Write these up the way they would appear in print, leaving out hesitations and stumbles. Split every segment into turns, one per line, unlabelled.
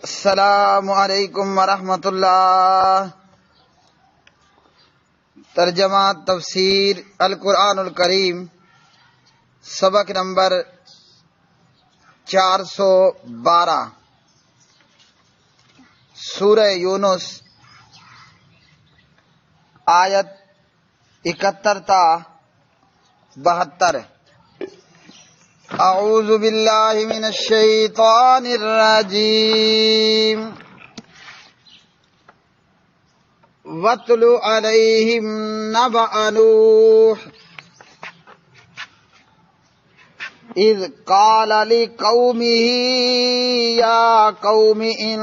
السلام علیکم ورحمۃ اللہ۔ ترجمہ تفسیر القرآن الکریم، سبق نمبر 412، سورہ یونس، آیت 71 تا 72۔ اعوذ باللہ من الشیطان الرجیم۔ وَاتْلُ عَلَيْهِمْ نَبَأَ نُوحٍ إِذْ قَالَ لِقَوْمِهِ يَا قَوْمِ إِنْ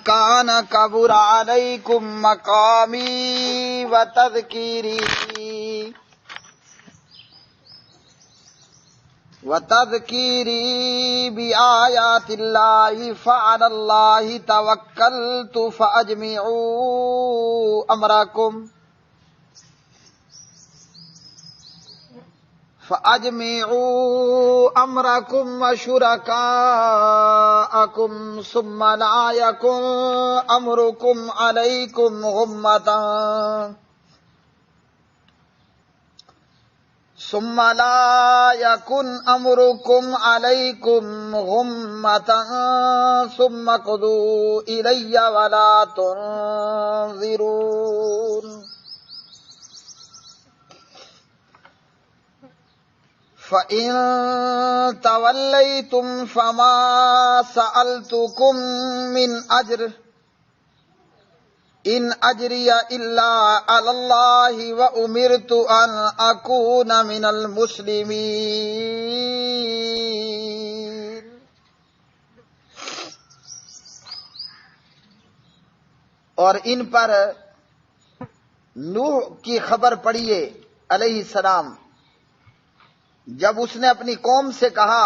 كَانَ كَبُرَ عَلَيْكُمْ مَقَامِي وَتَذْكِيرِي بِآيَاتِ اللَّهِ فَعَلَى اللَّهِ تَوَكَّلْتُ فَأَجْمِعُوا أَمْرَكُمْ وَشُرَكَاءَكُمْ ثُمَّ لَا يَكُنْ أَمْرُكُمْ عَلَيْكُمْ غُمَّةً ثُمَّ اقْضُوا إِلَيَّ وَلَا تُنظِرُونِ۔ فَإِن تَوَلَّيْتُمْ فَمَا سَأَلْتُكُم مِّنْ أَجْرٍ إِنْ أَجْرِيَ إِلَّا عَلَى اللَّهِ وَأُمِرْتُ أَنْ أَكُونَ مِنَ الْمُسْلِمِينَ۔
اور ان پر نوح کی خبر پڑھیے علیہ السلام، جب اس نے اپنی قوم سے کہا،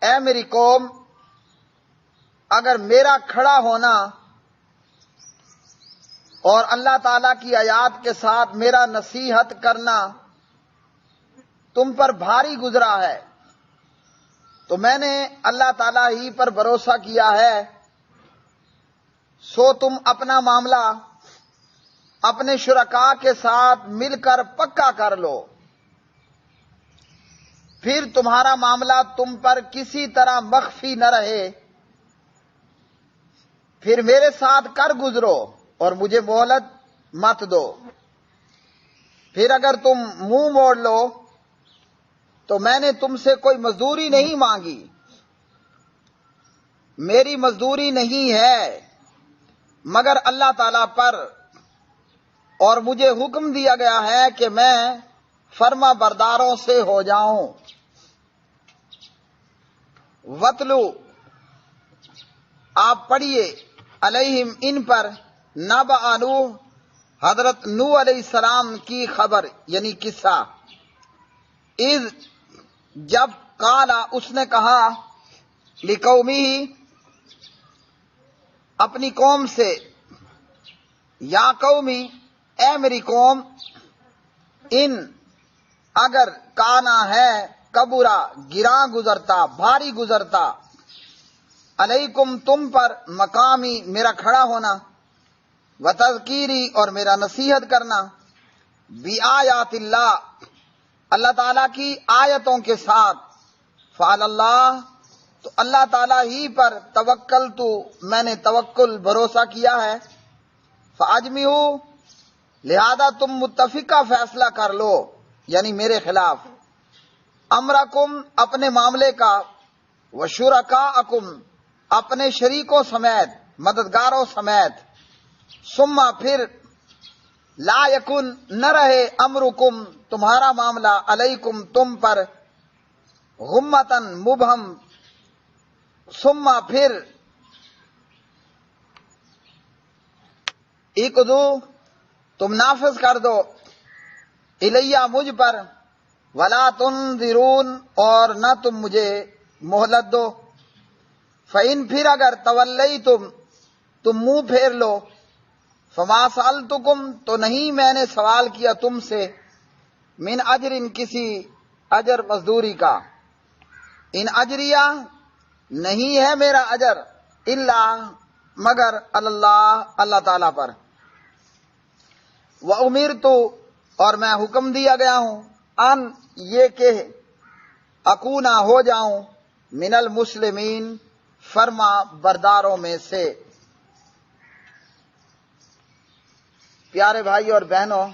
اے میری قوم، اگر میرا کھڑا ہونا اور اللہ تعالیٰ کی آیات کے ساتھ میرا نصیحت کرنا تم پر بھاری گزرا ہے تو میں نے اللہ تعالیٰ ہی پر بھروسہ کیا ہے، سو تم اپنا معاملہ اپنے شرکاء کے ساتھ مل کر پکا کر لو، پھر تمہارا معاملہ تم پر کسی طرح مخفی نہ رہے، پھر میرے ساتھ کر گزرو اور مجھے مہلت مت دو۔ پھر اگر تم منہ موڑ لو تو میں نے تم سے کوئی مزدوری نہیں مانگی، میری مزدوری نہیں ہے مگر اللہ تعالیٰ پر، اور مجھے حکم دیا گیا ہے کہ میں فرما برداروں سے ہو جاؤں۔ وَاتْلُ، آپ پڑھیے، علیہم، ان پر، نبأ نوح، حضرت نوح علیہ السلام کی خبر یعنی قصہ، اذ، جب، قال، اس نے کہا، لقومہ، اپنی قوم سے، یا قومی، اے میری قوم، ان، اگر، کانا ہے، کبرا، گراں گزرتا، بھاری گزرتا، علیکم، تم پر، مقامی، میرا کھڑا ہونا، وتذکیری، اور میرا نصیحت کرنا، بآیات اللہ، اللہ تعالیٰ کی آیتوں کے ساتھ، فعلی اللہ، تو اللہ تعالیٰ ہی پر، توکلت، میں نے توکل، بھروسہ کیا ہے، فاجمعوا، لہذا تم متفقہ فیصلہ کر لو، یعنی میرے خلاف، امرکم، اپنے معاملے کا، وشرکاءکم، اپنے شریکوں سمیت، مددگاروں سمیت، ثم، پھر، لا یکن، نہ رہے، امرکم، تمہارا معاملہ، علیکم، تم پر، غمتن، مبہم، ثم، پھر، اقضو، تم نافذ کر دو، الیہ، مجھ پر، ولا تنظرون، اور نہ تم مجھے مہلت دو، فإن، پھر اگر، تولیتم، تم منہ پھیر لو، فما سألتکم، تو نہیں میں نے سوال کیا تم سے، من اجر، کسی اجر مزدوری کا، ان اجریہ، نہیں ہے میرا اجر، الا مگر اللہ اللہ تعالیٰ پر، وَأُمِرْتُ اور میں حکم دیا گیا ہوں، ان یہ کہ اکونا ہو جاؤں، من المسلمین فرما برداروں میں سے۔ پیارے بھائی اور بہنوں،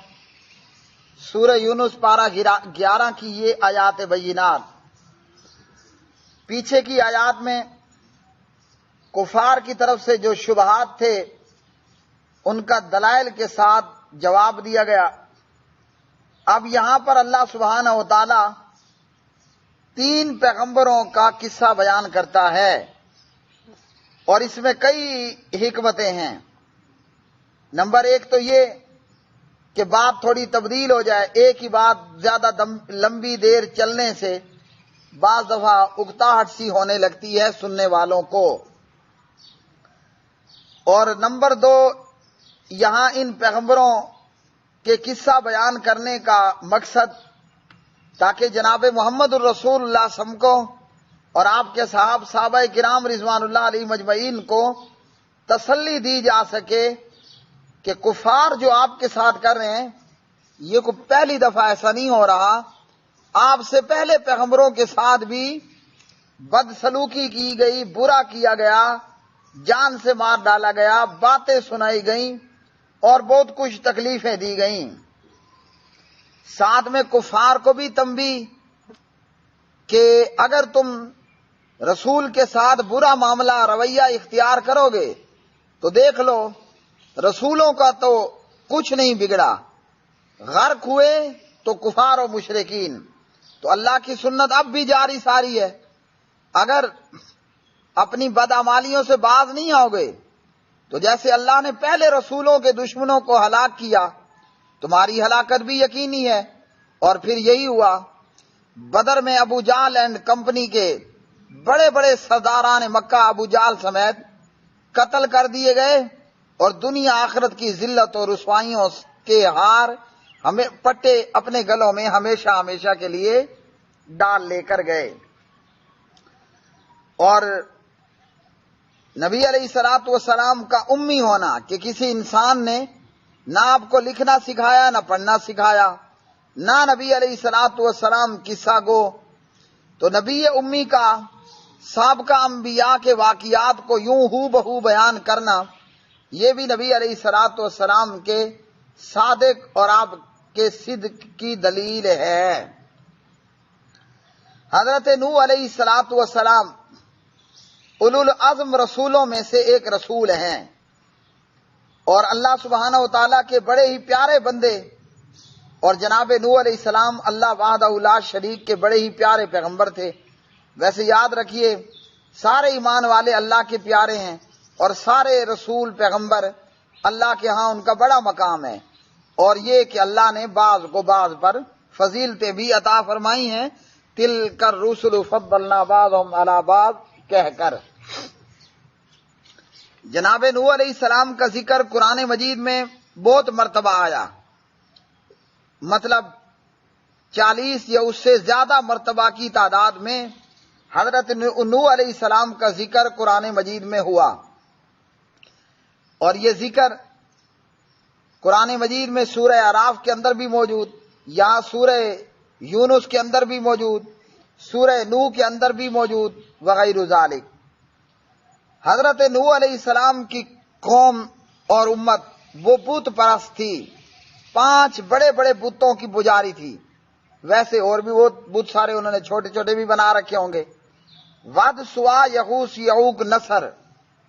سورہ یونس پارہ 11 کی یہ آیات بینات، پیچھے کی آیات میں کفار کی طرف سے جو شبہات تھے ان کا دلائل کے ساتھ جواب دیا گیا۔ اب یہاں پر اللہ سبحانہ و تعالی 3 پیغمبروں کا قصہ بیان کرتا ہے، اور اس میں کئی حکمتیں ہیں۔ نمبر 1 تو یہ کہ بات تھوڑی تبدیل ہو جائے، ایک ہی بات زیادہ لمبی دیر چلنے سے بعض دفعہ اکتاہٹ سی ہونے لگتی ہے سننے والوں کو۔ اور نمبر 2، یہاں ان پیغمبروں کے قصہ بیان کرنے کا مقصد تاکہ جناب محمد الرسول اللہ صلی اللہ علیہ وسلم کو اور آپ کے صحابہ کرام رضوان اللہ علیہ مجمعین کو تسلی دی جا سکے کہ کفار جو آپ کے ساتھ کر رہے ہیں یہ کو پہلی دفعہ ایسا نہیں ہو رہا، آپ سے پہلے پیغمبروں کے ساتھ بھی بدسلوکی کی گئی، برا کیا گیا، جان سے مار ڈالا گیا، باتیں سنائی گئیں اور بہت کچھ تکلیفیں دی گئیں۔ ساتھ میں کفار کو بھی تنبیہ کہ اگر تم رسول کے ساتھ برا معاملہ رویہ اختیار کرو گے تو دیکھ لو رسولوں کا تو کچھ نہیں بگڑا، غرق ہوئے تو کفار و مشرکین۔ تو اللہ کی سنت اب بھی جاری ساری ہے، اگر اپنی بدعمالیوں سے باز نہیں آؤ گے تو جیسے اللہ نے پہلے رسولوں کے دشمنوں کو ہلاک کیا تمہاری ہلاکت بھی یقینی ہے۔ اور پھر یہی ہوا، بدر میں ابو جہل اینڈ کمپنی کے بڑے بڑے سرداران مکہ ابو جہل سمیت قتل کر دیے گئے، اور دنیا آخرت کی ذلت اور رسوائیوں کے ہار ہمیں پٹے اپنے گلوں میں ہمیشہ ہمیشہ کے لیے ڈال لے کر گئے۔ اور نبی علیہ الصلوۃ والسلام کا امی ہونا کہ کسی انسان نے نہ آپ کو لکھنا سکھایا نہ پڑھنا سکھایا، نہ نبی علیہ الصلوۃ والسلام قصہ گو، تو نبی امی کا سابقہ انبیاء کے واقعات کو یوں ہو بہو بیان کرنا، یہ بھی نبی علیہ الصلوۃ والسلام کے صادق اور آپ کے صدق کی دلیل ہے۔ حضرت نوح علیہ الصلوۃ والسلام اولو العزم رسولوں میں سے ایک رسول ہیں، اور اللہ سبحانہ و تعالیٰ کے بڑے ہی پیارے بندے، اور جناب نوح علیہ السلام اللہ وحدہ لا شریک کے بڑے ہی پیارے پیغمبر تھے۔ ویسے یاد رکھیے سارے ایمان والے اللہ کے پیارے ہیں، اور سارے رسول پیغمبر اللہ کے ہاں ان کا بڑا مقام ہے، اور یہ کہ اللہ نے بعض کو بعض پر فضیلتیں بھی عطا فرمائی ہیں، تلک الرسل فضلنا بعضهم علی بعض کہہ کر۔ جناب نوح علیہ السلام کا ذکر قرآن مجید میں بہت مرتبہ آیا، مطلب 40 یا اس سے زیادہ مرتبہ کی تعداد میں حضرت نوح علیہ السلام کا ذکر قرآن مجید میں ہوا، اور یہ ذکر قرآن مجید میں سورہ اعراف کے اندر بھی موجود، یہاں سورہ یونس کے اندر بھی موجود، سورہ نوح کے اندر بھی موجود، وغیرہ ذالک۔ حضرت نوح علیہ السلام کی قوم اور امت وہ بت پرست تھی، 5 بڑے بڑے بتوں کی پجاری تھی، ویسے اور بھی وہ بت سارے انہوں نے چھوٹے چھوٹے بھی بنا رکھے ہوں گے۔ ود، سوا، یغوث، یعوق، نصر،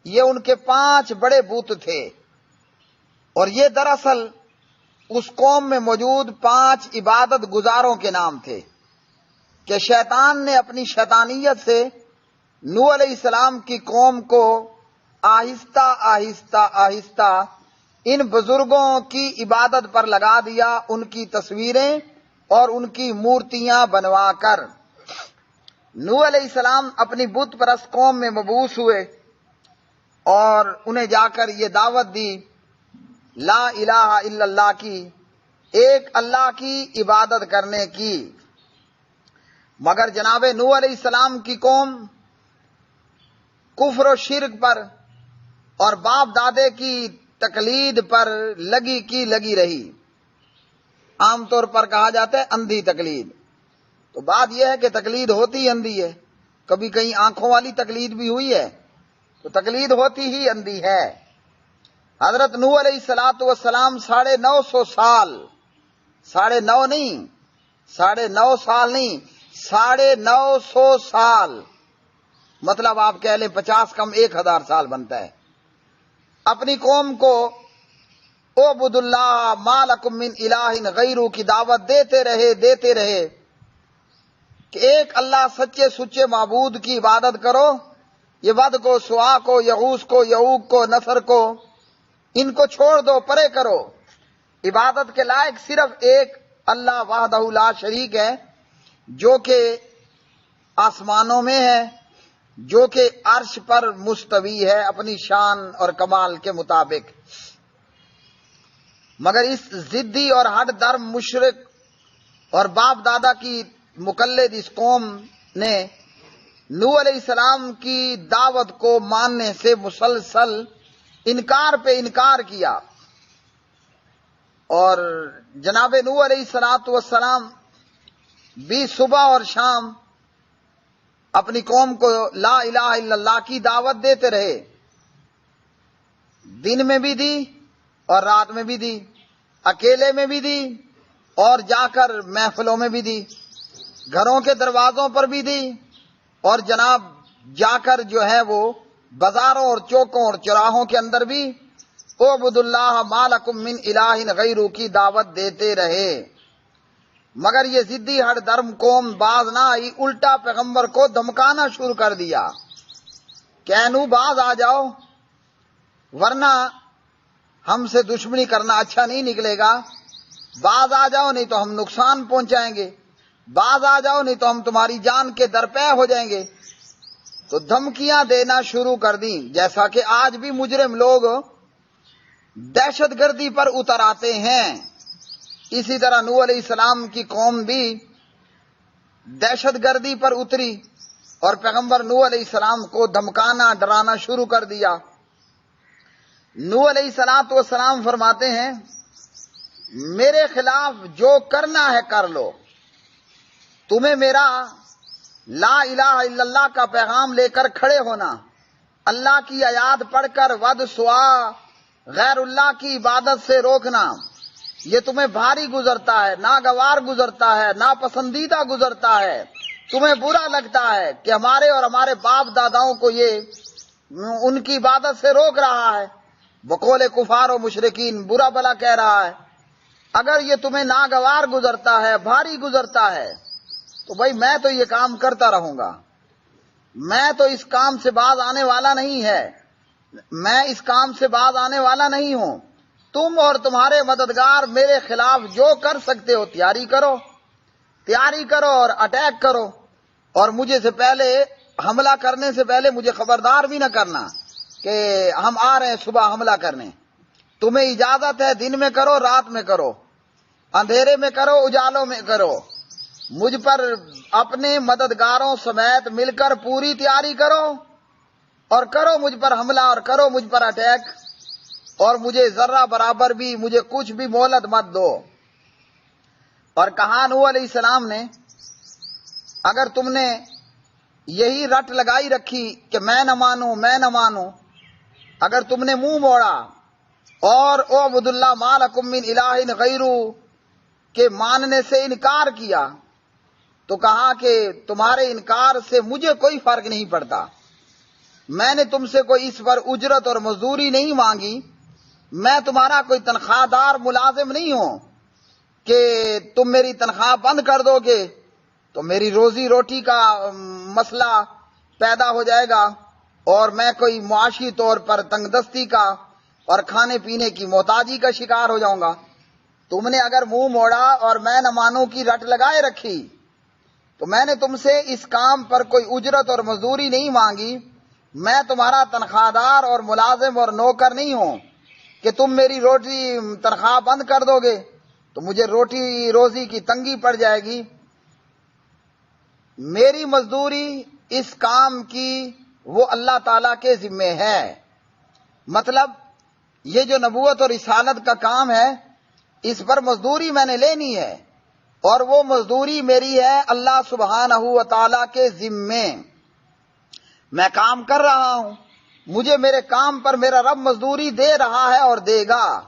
یہ ان کے 5 بڑے بت تھے، اور یہ دراصل اس قوم میں موجود 5 عبادت گزاروں کے نام تھے کہ شیطان نے اپنی شیطانیت سے نوح علیہ السلام کی قوم کو آہستہ آہستہ آہستہ ان بزرگوں کی عبادت پر لگا دیا، ان کی تصویریں اور ان کی مورتیاں بنوا کر۔ نوح علیہ السلام اپنی بت پرست قوم میں مبعوث ہوئے اور انہیں جا کر یہ دعوت دی لا الہ الا اللہ کی، ایک اللہ کی عبادت کرنے کی۔ مگر جناب نوح علیہ السلام کی قوم کفر و شرک پر اور باپ دادے کی تقلید پر لگی کی لگی رہی. عام طور پر کہا جاتا ہے اندھی تقلید. تو بات یہ ہے کہ تقلید ہوتی اندھی ہے. کبھی کہیں آنکھوں والی تقلید بھی ہوئی ہے، تو تقلید ہوتی ہی اندھی ہے. حضرت نوح علیہ السلام 950 سال، 9.5 نہیں، 9.5 سال نہیں، 950 سال، مطلب آپ کہہ لیں 50 کم 1000 سال بنتا ہے، اپنی قوم کو اعبدوا اللہ ما لکم من الہ غیرہ کی دعوت دیتے رہے کہ ایک اللہ سچے سچے معبود کی عبادت کرو. یہ ود کو، سوا کو، یغوث کو، یعوق کو، نصر کو، ان کو چھوڑ دو، پرے کرو. عبادت کے لائق صرف ایک اللہ وحدہ لا شریک ہے، جو کہ آسمانوں میں ہے، جو کہ عرش پر مستوی ہے اپنی شان اور کمال کے مطابق. مگر اس ضدی اور ہٹ درم مشرک اور باپ دادا کی مقلد اس قوم نے نوح علیہ السلام کی دعوت کو ماننے سے مسلسل انکار پہ انکار کیا. اور جناب نوح علیہ السلام بھی صبح اور شام اپنی قوم کو لا الہ الا اللہ کی دعوت دیتے رہے. دن میں بھی دی اور رات میں بھی دی، اکیلے میں بھی دی اور جا کر محفلوں میں بھی دی، گھروں کے دروازوں پر بھی دی، اور جناب جا کر جو ہے وہ بازاروں اور چوکوں اور چوراہوں کے اندر بھی اعبدوا اللہ ما لکم من الہ غیرہ کی دعوت دیتے رہے. مگر یہ ضدی ہر درم قوم باز نہ آئی، الٹا پیغمبر کو دھمکانا شروع کر دیا کہ اے نوح باز آ جاؤ، ورنہ ہم سے دشمنی کرنا اچھا نہیں نکلے گا. باز آ جاؤ نہیں تو ہم نقصان پہنچائیں گے، باز آ جاؤ نہیں تو ہم تمہاری جان کے درپے ہو جائیں گے. تو دھمکیاں دینا شروع کر دیں، جیسا کہ آج بھی مجرم لوگ دہشت گردی پر اتر آتے ہیں. اسی طرح نوح علیہ السلام کی قوم بھی دہشت گردی پر اتری اور پیغمبر نوح علیہ السلام کو دھمکانا ڈرانا شروع کر دیا. نوح علیہ السلام فرماتے ہیں میرے خلاف جو کرنا ہے کر لو، تمہیں میرا لا الہ الا اللہ کا پیغام لے کر کھڑے ہونا، اللہ کی آیات پڑھ کر ود سوا غیر اللہ کی عبادت سے روکنا، یہ تمہیں بھاری گزرتا ہے، ناگوار گزرتا ہے، ناپسندیدہ گزرتا ہے. تمہیں برا لگتا ہے کہ ہمارے اور ہمارے باپ داداؤں کو یہ ان کی عبادت سے روک رہا ہے، بقول کفار و مشرکین برا بلا کہہ رہا ہے. اگر یہ تمہیں ناگوار گزرتا ہے، بھاری گزرتا ہے، تو بھائی میں تو یہ کام کرتا رہوں گا، میں تو اس کام سے باز آنے والا نہیں ہے، میں اس کام سے باز آنے والا نہیں ہوں. تم اور تمہارے مددگار میرے خلاف جو کر سکتے ہو تیاری کرو اور اٹیک کرو، اور مجھے سے پہلے حملہ کرنے سے پہلے مجھے خبردار بھی نہ کرنا کہ ہم آ رہے ہیں صبح حملہ کرنے. تمہیں اجازت ہے دن میں کرو، رات میں کرو، اندھیرے میں کرو، اجالوں میں کرو، مجھ پر اپنے مددگاروں سمیت مل کر پوری تیاری کرو اور کرو مجھ پر حملہ اور کرو مجھ پر اٹیک، اور مجھے ذرہ برابر بھی، مجھے کچھ بھی مہلت مت دو. اور کہا نوح علیہ السلام نے اگر تم نے یہی رٹ لگائی رکھی کہ میں نہ مانوں، اگر تم نے منہ موڑا اور اعبدوا اللہ ما لکم من الہ غیرہ کے ماننے سے انکار کیا، تو کہا کہ تمہارے انکار سے مجھے کوئی فرق نہیں پڑتا، میں نے تم سے کوئی اس پر اجرت اور مزدوری نہیں مانگی، میں تمہارا کوئی تنخواہ دار ملازم نہیں ہوں کہ تم میری تنخواہ بند کر دو گے تو میری روزی روٹی کا مسئلہ پیدا ہو جائے گا اور میں کوئی معاشی طور پر تنگ دستی کا اور کھانے پینے کی محتاجی کا شکار ہو جاؤں گا. تم نے اگر منہ موڑا اور میں نہ مانوں کی رٹ لگائے رکھی تو میں نے تم سے اس کام پر کوئی اجرت اور مزدوری نہیں مانگی، میں تمہارا تنخواہ دار اور ملازم اور نوکر نہیں ہوں کہ تم میری روٹی تنخواہ بند کر دو گے تو مجھے روٹی روزی کی تنگی پڑ جائے گی. میری مزدوری اس کام کی وہ اللہ تعالیٰ کے ذمے ہے۔ مطلب یہ جو نبوت اور رسالت کا کام ہے اس پر مزدوری میں نے لینی ہے، اور وہ مزدوری میری ہے اللہ سبحانہ و تعالیٰ کے ذمے۔ میں کام کر رہا ہوں، مجھے میرے کام پر میرا رب مزدوری دے رہا ہے اور دے گا۔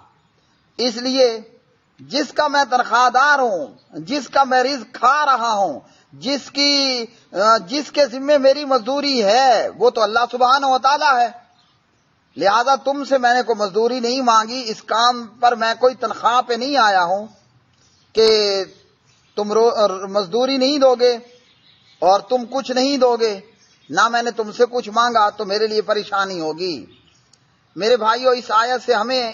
اس لیے جس کا میں تنخواہ دار ہوں، جس کا میں رزق کھا رہا ہوں، جس کے ذمے میری مزدوری ہے وہ تو اللہ سبحانہ و تعالیٰ ہے۔ لہذا تم سے میں نے کوئی مزدوری نہیں مانگی، اس کام پر میں کوئی تنخواہ پہ نہیں آیا ہوں کہ تم مزدوری نہیں دو گے اور تم کچھ نہیں دو گے، نہ میں نے تم سے کچھ مانگا تو میرے لیے پریشانی ہوگی۔ میرے بھائیو، اس آیت سے ہمیں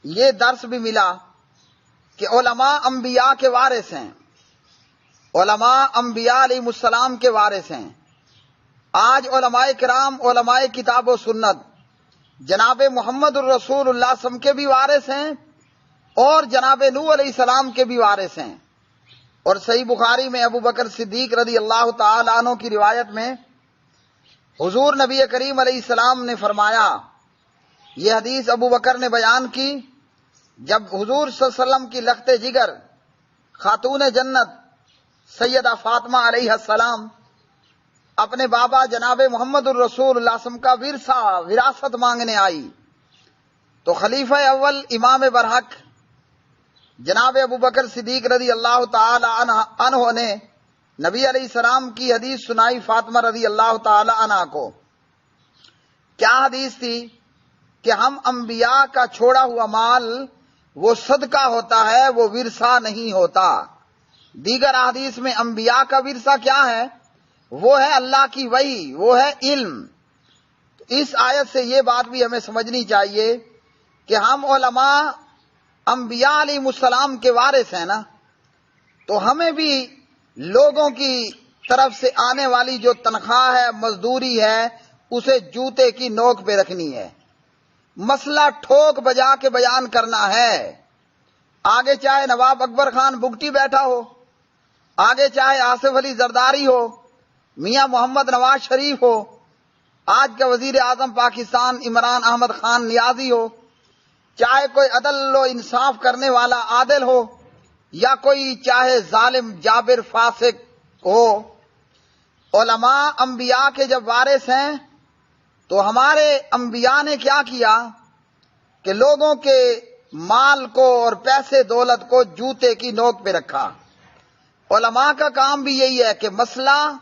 یہ درس بھی ملا کہ علماء انبیاء کے وارث ہیں، علماء انبیاء علیہ السلام کے وارث ہیں۔ آج علماء کرام، علماء کتاب و سنت جناب محمد الرسول اللہ صلی اللہ علیہ وسلم کے بھی وارث ہیں اور جناب نوح علیہ السلام کے بھی وارث ہیں۔ اور صحیح بخاری میں ابو بکر صدیق رضی اللہ تعالی عنہ کی روایت میں حضور نبی کریم علیہ السلام نے فرمایا، یہ حدیث ابو بکر نے بیان کی، جب حضور صلی اللہ علیہ وسلم کی لخت جگر خاتون جنت سیدہ فاطمہ علیہ السلام اپنے بابا جناب محمد الرسول اللہ صلی اللہ علیہ وسلم کا وراثت مانگنے آئی تو خلیفہ اول امام برحق جناب ابو بکر صدیق رضی اللہ تعالی عنہ نے نبی علیہ السلام کی حدیث سنائی فاطمہ رضی اللہ تعالی عنہ کو۔ کیا حدیث تھی؟ کہ ہم انبیاء کا چھوڑا ہوا مال وہ صدقہ ہوتا ہے، وہ ورثہ نہیں ہوتا۔ دیگر احادیث میں انبیاء کا ورثہ کیا ہے؟ وہ ہے اللہ کی وحی، وہ ہے علم۔ اس آیت سے یہ بات بھی ہمیں سمجھنی چاہیے کہ ہم علماء انبیاء علیہ السلام کے وارث ہیں نا، تو ہمیں بھی لوگوں کی طرف سے آنے والی جو تنخواہ ہے، مزدوری ہے، اسے جوتے کی نوک پہ رکھنی ہے، مسئلہ ٹھوک بجا کے بیان کرنا ہے۔ آگے چاہے نواب اکبر خان بگٹی بیٹھا ہو، آگے چاہے آصف علی زرداری ہو، میاں محمد نواز شریف ہو، آج کا وزیر اعظم پاکستان عمران احمد خان نیازی ہو، چاہے کوئی عدل و انصاف کرنے والا عادل ہو یا کوئی چاہے ظالم جابر فاسق ہو، علماء انبیاء کے جب وارث ہیں تو ہمارے انبیاء نے کیا کیا کہ لوگوں کے مال کو اور پیسے دولت کو جوتے کی نوک پہ رکھا۔ علماء کا کام بھی یہی ہے کہ مسئلہ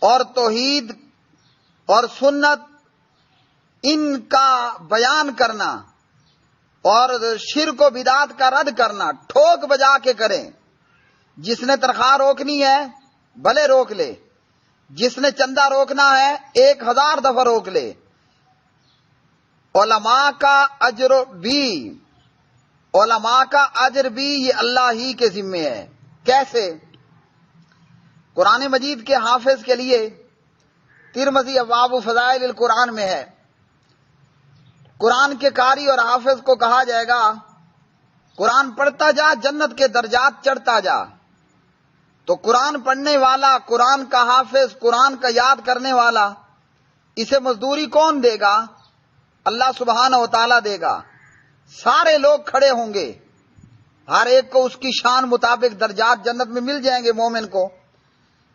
اور توحید اور سنت ان کا بیان کرنا اور شرک و بدعت کا رد کرنا ٹھوک بجا کے کریں۔ جس نے تنخواہ روکنی ہے بھلے روک لے، جس نے چندہ روکنا ہے 1000 دفعہ روک لے۔ علماء کا اجر بھی یہ اللہ ہی کے ذمے ہے۔ کیسے؟ قرآن مجید کے حافظ کے لیے ترمذی ابواب فضائل القرآن میں ہے، قرآن کے قاری اور حافظ کو کہا جائے گا قرآن پڑھتا جا، جنت کے درجات چڑھتا جا۔ تو قرآن پڑھنے والا، قرآن کا حافظ، قرآن کا یاد کرنے والا، اسے مزدوری کون دے گا؟ اللہ سبحانہ و تعالیٰ دے گا۔ سارے لوگ کھڑے ہوں گے، ہر ایک کو اس کی شان مطابق درجات جنت میں مل جائیں گے مومن کو،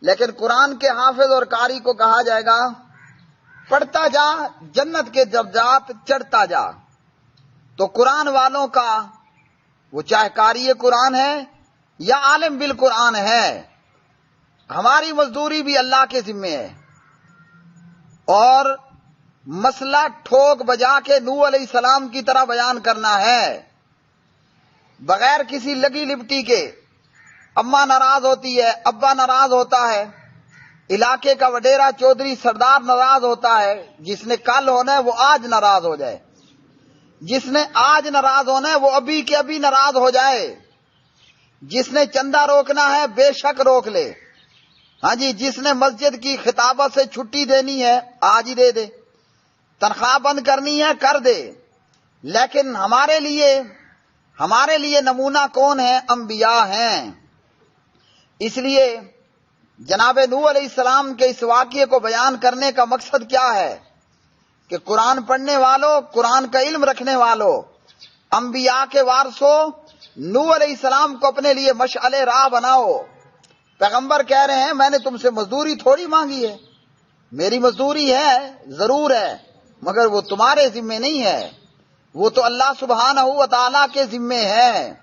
لیکن قرآن کے حافظ اور قاری کو کہا جائے گا پڑھتا جا، جنت کے درجات چڑھتا جا۔ تو قرآن والوں کا، وہ چاہے قاری قرآن ہے یا عالم بالقرآن ہے، ہماری مزدوری بھی اللہ کے ذمے ہے۔ اور مسئلہ ٹھوک بجا کے نوح علیہ السلام کی طرح بیان کرنا ہے، بغیر کسی لگی لپٹی کے۔ اماں ناراض ہوتی ہے، ابا ناراض ہوتا ہے، علاقے کا وڈیرا چودھری سردار ناراض ہوتا ہے، جس نے کل ہونا ہے وہ آج ناراض ہو جائے، جس نے آج ناراض ہونا ہے وہ ابھی کے ابھی ناراض ہو جائے، جس نے چندہ روکنا ہے بے شک روک لے، ہاں جی، جس نے مسجد کی خطابت سے چھٹی دینی ہے آج ہی دے دے، تنخواہ بند کرنی ہے کر دے۔ لیکن ہمارے لیے نمونہ کون ہے؟ انبیاء ہیں۔ اس لیے جناب نوح علیہ السلام کے اس واقعے کو بیان کرنے کا مقصد کیا ہے کہ قرآن پڑھنے والوں، قرآن کا علم رکھنے والوں، انبیاء کے وارثوں، نوح علیہ السلام کو اپنے لیے مشعل راہ بناؤ۔ پیغمبر کہہ رہے ہیں میں نے تم سے مزدوری تھوڑی مانگی ہے، میری مزدوری ہے ضرور ہے، مگر وہ تمہارے ذمے نہیں ہے، وہ تو اللہ سبحانہ و تعالیٰ کے ذمے ہے۔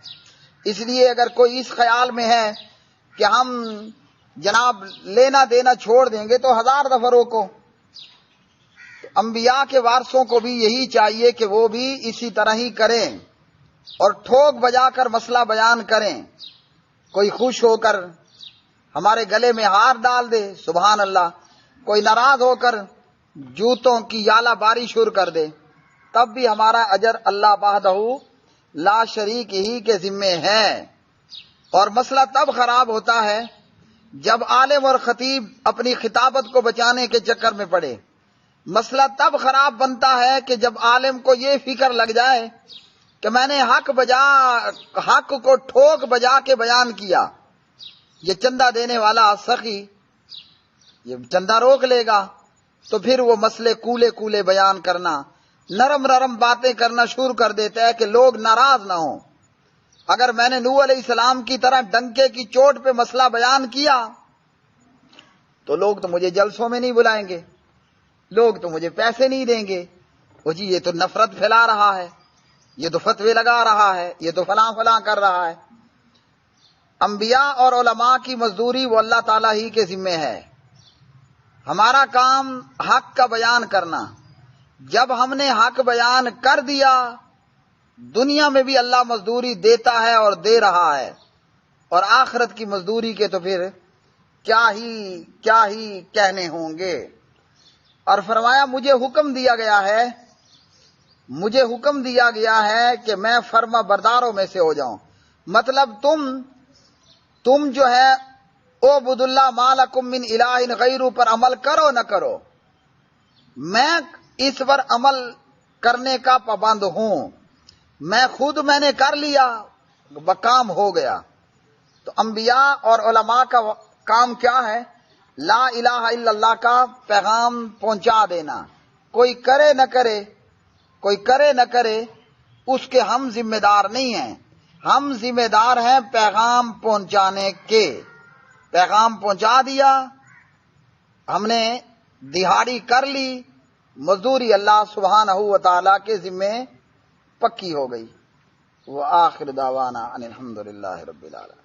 اس لیے اگر کوئی اس خیال میں ہے کہ ہم جناب لینا دینا چھوڑ دیں گے تو 1000 دفعہ روکو۔ انبیاء کے وارثوں کو بھی یہی چاہیے کہ وہ بھی اسی طرح ہی کریں اور ٹھوک بجا کر مسئلہ بیان کریں۔ کوئی خوش ہو کر ہمارے گلے میں ہار ڈال دے، سبحان اللہ، کوئی ناراض ہو کر جوتوں کی یالہ باری شروع کر دے، تب بھی ہمارا اجر اللہ وحدہ لا شریک ہی کے ذمے ہے۔ اور مسئلہ تب خراب ہوتا ہے جب عالم اور خطیب اپنی خطابت کو بچانے کے چکر میں پڑے۔ مسئلہ تب خراب بنتا ہے کہ جب عالم کو یہ فکر لگ جائے کہ میں نے حق کو ٹھوک بجا کے بیان کیا، یہ چندہ دینے والا سخی یہ چندہ روک لے گا، تو پھر وہ مسئلے کولے کولے بیان کرنا، نرم نرم باتیں کرنا شروع کر دیتا ہے کہ لوگ ناراض نہ ہوں۔ اگر میں نے نوح علیہ السلام کی طرح ڈنکے کی چوٹ پہ مسئلہ بیان کیا تو لوگ تو مجھے جلسوں میں نہیں بلائیں گے، لوگ تو مجھے پیسے نہیں دیں گے، وہ جی یہ تو نفرت پھیلا رہا ہے، یہ تو فتوے لگا رہا ہے، یہ تو فلاں فلاں کر رہا ہے۔ انبیاء اور علماء کی مزدوری وہ اللہ تعالیٰ ہی کے ذمے ہے، ہمارا کام حق کا بیان کرنا۔ جب ہم نے حق بیان کر دیا، دنیا میں بھی اللہ مزدوری دیتا ہے اور دے رہا ہے، اور آخرت کی مزدوری کے تو پھر کیا ہی کہنے ہوں گے۔ اور فرمایا مجھے حکم دیا گیا ہے کہ میں فرما برداروں میں سے ہو جاؤں۔ مطلب تم جو ہے اعبدوا اللہ ما لکم من الہ غیرہ پر عمل کرو نہ کرو، میں اس پر عمل کرنے کا پابند ہوں، میں نے کر لیا، کام ہو گیا۔ تو انبیاء اور علماء کا کام کیا ہے؟ لا الہ الا اللہ کا پیغام پہنچا دینا۔ کوئی کرے نہ کرے اس کے ہم ذمہ دار نہیں ہیں، ہم ذمہ دار ہیں پیغام پہنچانے کے۔ پیغام پہنچا دیا، ہم نے دہاڑی کر لی، مزدوری اللہ سبحانہ و تعالیٰ کے ذمے پکی ہو گئی۔ وآخر دعوانا ان الحمد للہ رب العالمین۔